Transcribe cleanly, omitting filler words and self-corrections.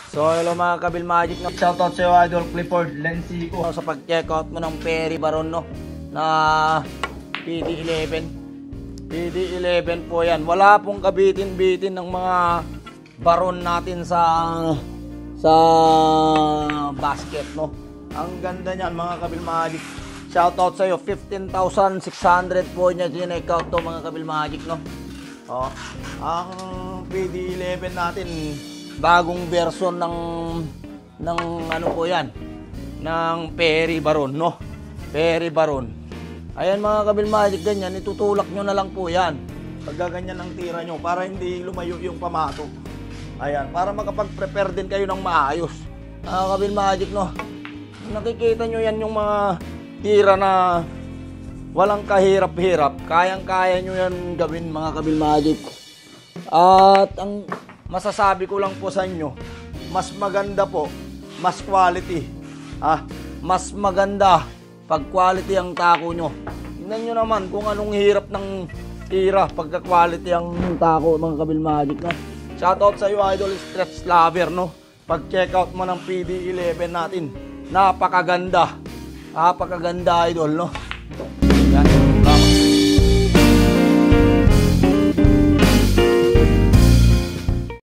So hello mga Kabil Magic, no? Shoutout sa iyo Idol Clifford Lensico sa pag-checkout mo ng Perry Baron, no? Na PD11. PD11 po yan. Wala pong kabitin-bitin ng mga baron natin sa basket, no? Ang ganda niyan mga Kabil Magic. Shoutout sa iyo, 15,600 po niya sineckout to mga Kabil Magic, no? Oh, ang PD11 natin bagong version ng ano po yan, ng Perry Baron, no? Perry Baron. Ayan mga Kabil Magic, ganyan, itutulak nyo na lang po yan. Paggaganyan ang tira nyo para hindi lumayo yung pamato. Ayan, para makapag-prepare din kayo ng maayos. Mga Kabil Magic, no? Nakikita nyo yan yung mga tira na walang kahirap-hirap. Kayang-kaya nyo yan gawin mga Kabil Magic. At ang masasabi ko lang po sa inyo, mas maganda po, mas quality. Mas maganda pag quality ang tako nyo. Tingnan nyo naman kung anong hirap ng tira pagka quality ang tako mga Kabil Magic, no? Shoutout sa iyo Idol Stretch Lover, no? Pag check out mo ng PD11 natin, napakaganda. Napakaganda Idol, no? Yan.